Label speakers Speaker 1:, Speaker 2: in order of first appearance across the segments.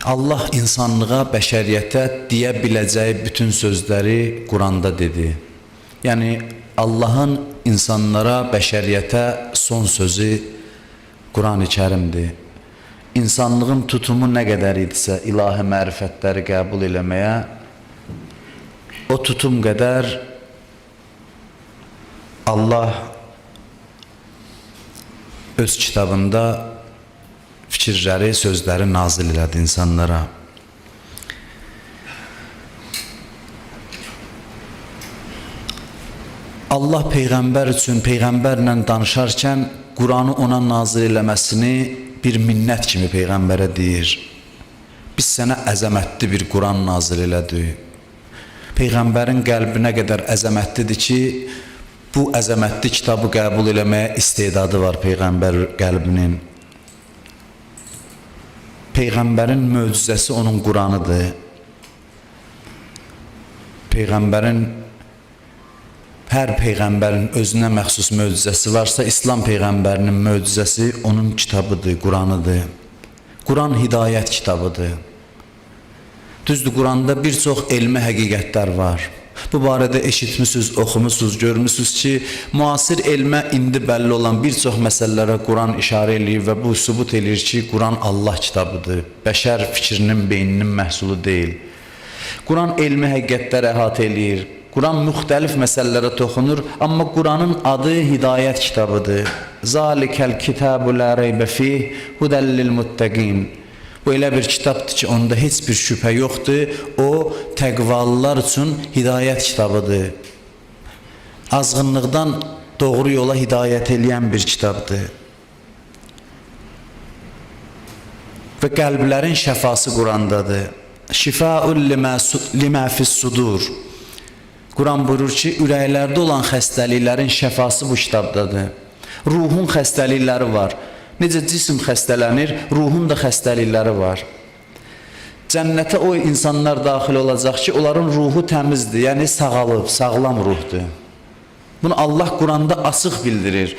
Speaker 1: Allah insanlığa, bəşəriyyətə deyə biləcəyi bütün sözləri Quranda dedi. Yəni Allahın insanlara, bəşəriyyətə son sözü Quran-ı Kərimdir. İnsanlığın tutumu nə qədər idisə ilahi mərifətləri qəbul eləməyə, o tutum qədər Allah öz kitabında fikirləri, sözləri nazil elədi insanlara. Allah Peyğəmbər üçün Peyğəmbərlə danışarkən Quranı ona nazil eləməsini bir minnət kimi Peyğəmbərə deyir. Biz sənə əzəmətli bir Quran nazil elədik. Peyğəmbərin qəlbi nə qədər əzəmətlidir ki, bu əzəmətli kitabı qəbul eləməyə istedadı var Peyğəmbər qəlbinin. Peyğəmbərin möcüzəsi onun Quranıdır. Hər Peyğəmbərin özünə məxsus möcüzəsi varsa, İslam Peyğəmbərinin möcüzəsi onun kitabıdır, Quranıdır. Quran hidayət kitabıdır. Düzdür, Quranda bir çox elmi həqiqətlər var. Bu barədə eşitmişsiniz, oxumusunuz, görmüşsünüz ki, müasir elmə indi bəlli olan bir çox məsələlərə Quran işarə eləyir və bu sübut eləyir ki, Quran Allah kitabıdır. Bəşər fikrinin, beyninin məhsulu deyil. Quran elmi həqiqətləri əhatə eləyir. Quran müxtəlif məsələlərə toxunur, amma Quranın adı hidayət kitabıdır. Zalikəl kitabu la reybə fih hudəllil muttəqin. Bu elə bir kitabdır ki, onda heç bir şübhə yoxdur. O, təqvalılar üçün hidayət kitabıdır. Azğınlıqdan doğru yola hidayət eləyən bir kitabdır. Və qəlblərin şəfası Qurandadır. Şifaun limə fis-sudur. Quran buyurur ki, ürəklərdə olan xəstəliklərin şəfası bu kitabdadır. Ruhun xəstəlikləri var. Necə cisim xəstələnir, ruhun da xəstəlikləri var. Cənnətə o insanlar daxil olacaq ki, onların ruhu təmizdir, yəni sağalıb, sağlam ruhdur. Bunu Allah Quranda açıq bildirir.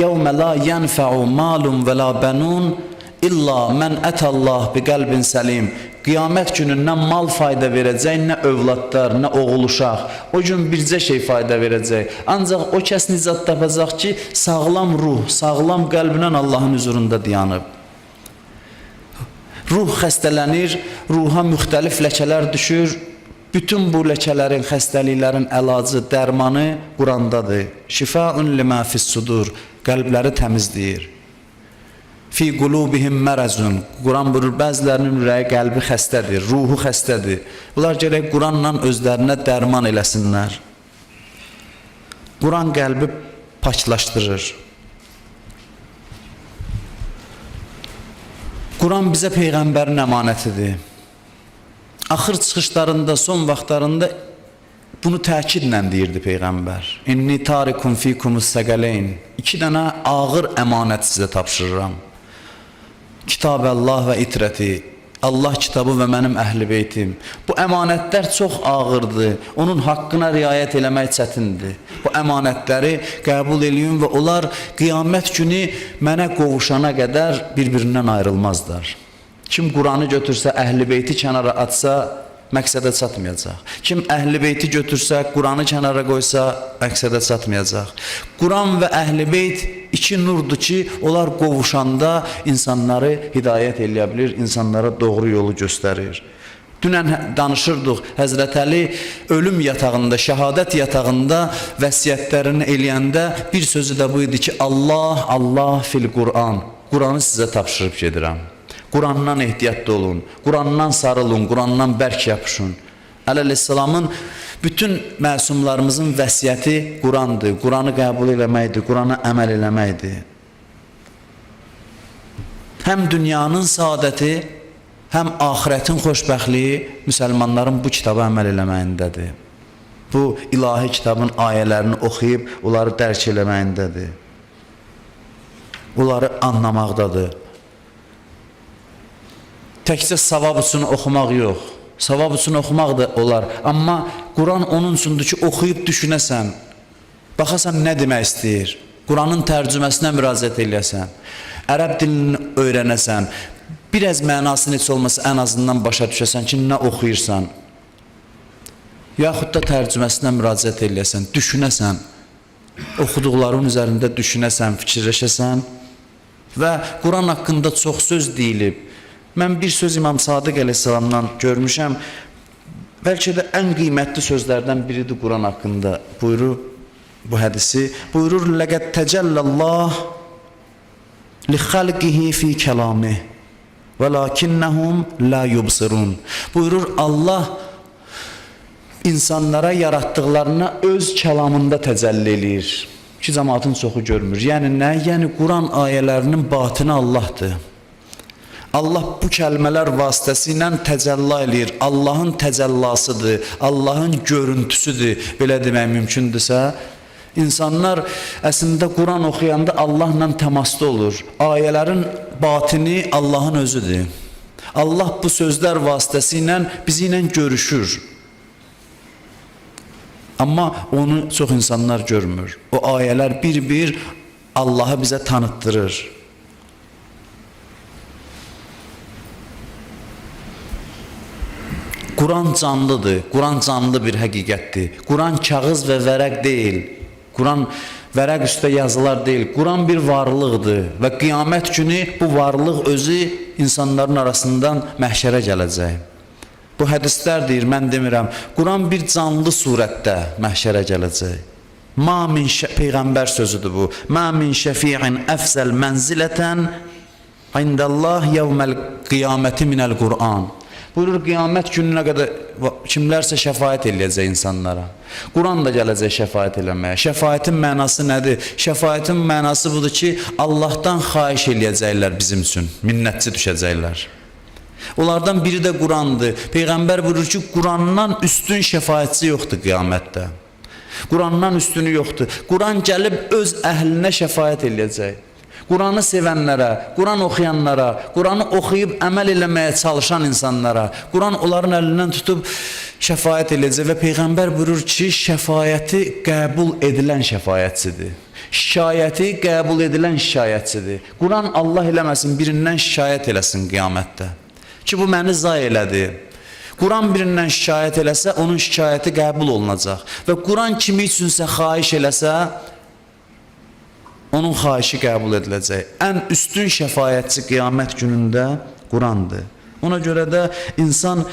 Speaker 1: Yevmə la yenfəu malun və la bənun İlla mən ətəllah bi qəlbin səlim. Qiyamət günü nə mal fayda verəcək, nə övladlar, nə oğul uşaq. O gün bircə şey fayda verəcək. Ancaq o kəs nicat tapacaq ki, sağlam ruh, sağlam qəlblə Allahın huzurunda dayanıb. Ruh xəstələnir, ruha müxtəlif ləkələr düşür. Bütün bu ləkələrin, xəstəliklərin əlacı, dərmanı Qurandadır. Şifaun limə fis-sudur. Qəlbləri təmizləyir. Fi qulubihim mərəzun. Quran buyurur, bəzilərinin ürəyi, qəlbi xəstədir, ruhu xəstədir. Bunlar gərək Quranla özlərinə dərman eləsinlər. Quran qəlbi paklaşdırır. Quran bizə Peyğəmbərin əmanətidir. Axır çıxışlarında, son vaxtlarında bunu təkidlə deyirdi Peyğəmbər. İnni tarikum fikumus səqələyn. 2 dənə ağır əmanət sizə tapşırıram. Kitab-əllah və itrəti, Allah kitabı və mənim əhl-i beytim. Bu əmanətlər çox ağırdır, onun haqqına riayət eləmək çətindir. Bu əmanətləri qəbul eləyin və onlar qiyamət günü mənə qovuşana qədər bir-birindən ayrılmazlar. Kim Quranı götürsə, əhl-i beyti kənara atsa, məqsədə çatmayacaq. Kim əhl-i beyti götürsə, Quranı kənara qoysa, məqsədə çatmayacaq. Quran və əhl-i beyt 2 nurdur ki, onlar qovuşanda insanları hidayət eləyə bilir, insanlara doğru yolu göstərir. Dünən danışırdıq, Həzrət Əli ölüm yatağında, şəhadət yatağında vəsiyyətlərini eləyəndə bir sözü də bu idi ki, Allah, Allah fil Quran. Quranı sizə tapşırıb gedirəm. Qurandan ehtiyatlı olun, Qurandan sarılın, Qurandan bərk yapışın. Əleyhisselamın bütün məsumlarımızın vəsiyyəti Qurandır, Quranı qəbul eləməkdir, Qurana əməl eləməkdir. Həm dünyanın saadəti, həm axirətin xoşbəxtliyi müsəlmanların bu kitaba əməl eləməyindədir. Bu ilahi kitabın ayələrini oxuyub, onları dərk eləməyindədir. Onları anlamaqdadır. Təkcə savab üçün oxumaq yox. Savab üçün oxumaq da olar. Amma Quran onun üçündür ki, oxuyub düşünəsən. Baxasan nə demək istəyir. Quranın tərcüməsinə müraciət eləyəsən. Ərəb dilini öyrənəsən. biraz mənasını heç olmasa ən azından başa düşəsən ki, nə oxuyursan, yaxud da tərcüməsinə müraciət eləyəsən, düşünəsən, oxuduqların üzərində düşünəsən, fikirləşəsən və Quran haqqında çox söz deyilib. Mən bir söz İmam Sadiq əleyhissalamdan görmüşəm, bəlkə də ən qiymətli sözlərdən biridir Quran haqqında. Buyurur bu hədisi, buyurur, "Ləqəd təcəllallah li xalqihi fi kəlamih və lakinnəhum la yubsirun." Buyurur, Allah insanlara yaratdıqlarına öz kəlamında təcəlli eləyir ki, cəmaatın çoxu görmür. Yəni nə? Yəni Quran ayələrinin batini Allahdır. Allah bu kəlmələr vasitəsilə təcəlli eləyir. Allahın təcəllasıdır, Allahın görüntüsüdür. Belə demək mümkündürsə, İnsanlar əslində Quran oxuyanda Allahla təmasda olur. Ayələrin batini Allahın özüdür. Allah bu sözlər vasitəsilə bizi ilə görüşür. Amma onu çox insanlar görmür. O ayələr bir-bir Allahı bizə tanıtdırır. Quran canlıdır. Quran canlı bir həqiqətdir. Quran kağız və vərəq deyil. Quran vərəq üstə yazılar deyil. Quran bir varlıqdır və qiyamət günü bu varlıq özü insanların arasından məhşərə gələcək. Bu hədislər deyir, mən demirəm. Quran bir canlı surətdə məhşərə gələcək. Peyğəmbər sözüdür bu. "Ma min şəfi'in əfzəl mənzilətən indəllah yevməl qiyaməti minəl Qur'an." Buyurur, qiyamət gününə qədər kimlərsə şəfaət eləyəcək insanlara. Quran da gələcək şəfaət eləməyə. Şəfaətin mənası nədir? Şəfaətin mənası budur ki, Allahdan xahiş eləyəcəklər bizim üçün. Minnətçi düşəcəklər. Onlardan biri də Qurandır. Peyğəmbər buyurur ki, Qurandan üstün şəfaətçi yoxdur qiyamətdə. Qurandan üstünü yoxdur. Quran gəlib öz əhlinə şəfaət eləyəcək. Quranı sevənlərə, Quran oxuyanlara, Quranı oxuyub əməl eləməyə çalışan insanlara, Quran onların əlindən tutub şəfaət eləyəcək və Peyğəmbər buyurur ki, şəfaəti qəbul edilən şəfaətçidir. Şikayəti qəbul edilən şikayətçidir. Quran Allah eləməsin, birindən şikayət eləsin qiyamətdə. Ki, bu məni zay elədi. Quran birindən şikayət eləsə, onun şikayəti qəbul olunacaq. Və Quran kimi üçünsə xahiş eləsə, onun xahişi qəbul ediləcək. Ən üstün şəfaətçi qiyamət günündə Qurandır. Ona görə də insan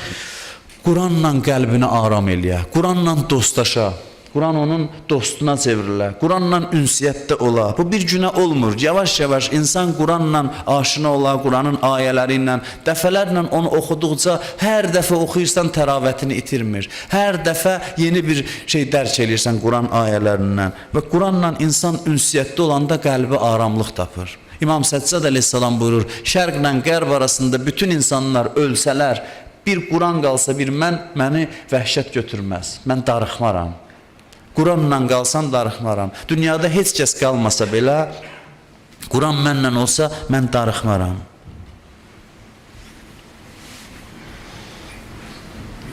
Speaker 1: Quranla qəlbini aram eləyə, Quranla dostlaşa, Quran onun dostuna çevrilə, Quranla ünsiyyətdə ola. Bu bir günə olmur. Yavaş-yavaş insan Quranla aşina ola, Quranın ayələri ilə, dəfələrlə onu oxuduqca hər dəfə oxuyursan təravətini itirmir. Hər dəfə yeni bir şey dərk edirsən Quran ayələrindən və Quranla insan ünsiyyətdə olanda qəlbi aramlıq tapır. İmam Səccad əleyhissalam buyurur, şərqlə qərb arasında bütün insanlar ölsələr, bir Quran qalsa bir məni vəhşət götürməz. Mən darıxmaram. Quranla qalsam darıxmaram. Dünyada heç kəs qalmasa belə, Quran mənlə olsa mən darıxmaram.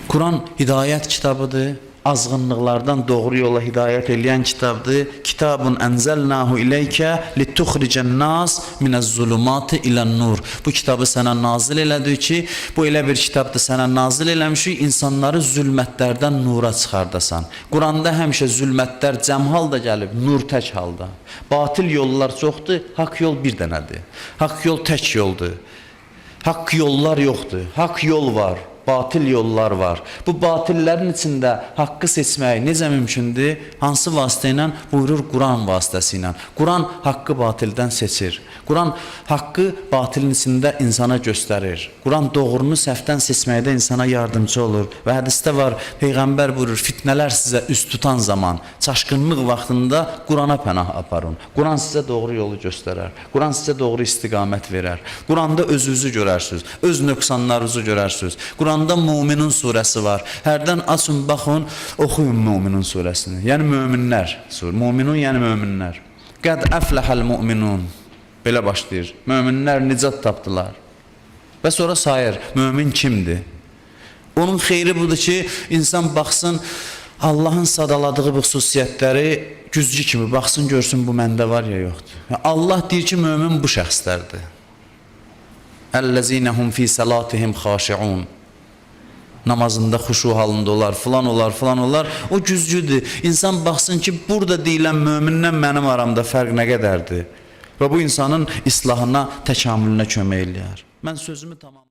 Speaker 1: Quran hidayət kitabıdır. Azğınlıqlardan doğru yola hidayət eləyən kitabdır. Kitabun ənzəlnahu iləykə lituxricən nas minəz-zulumati ilən-nur. Bu kitabı sənə nazil elədik ki, bu elə bir kitabdır sənə nazil eləmişik, insanları zülmətlərdən nura çıxardasan. Quranda həmişə zülmətlər cəm halda gəlib, nur tək halda. Batil yollar çoxdur, haqq yol bir dənədir. Haqq yol tək yoldur. Haqq yollar yoxdur, haqq yol var. Batil yollar var. Bu batillərin içində haqqı seçmək necə mümkündür? Hansı vasitə ilə? Buyurur Quran vasitəsilə. Quran haqqı batildən seçir. Quran haqqı batilin içində insana göstərir. Quran doğrunu səhvdən seçməkdə insana yardımcı olur. Və hədisdə var, Peyğəmbər buyurur, fitnələr sizə üst tutan zaman, çaşqınlıq vaxtında Qurana pənah aparın. Quran sizə doğru yolu göstərər. Quran sizə doğru istiqamət verər. Quranda özünüzü görərsiniz, öz nöqsanlarınızı görərsiniz. Quranda Müminun surəsi var. Hərdən açın, baxın, oxuyun Müminun surəsini. Yəni möminlər. Müminun yəni möminlər. Qəd əfləhəl müminun. Belə başlayır. Möminlər nicat tapdılar. Və sonra sayır, mömin kimdir? Onun xeyri budur ki, insan baxsın, Allahın sadaladığı bu xüsusiyyətləri güzgü kimi baxsın, görsün bu məndə var ya yoxdur. Allah deyir ki, mömin bu şəxslərdir. Əlləzinəhum fi salatihim xaşiun. Namazında xuşu halında olar, filan olar, filan olar. O güzgüdür. İnsan baxsın ki, burada deyilən mömindən mənim aramda fərq nə qədərdir? Və bu insanın islahına, təkamülünə kömək eləyər. Mən sözümü tamam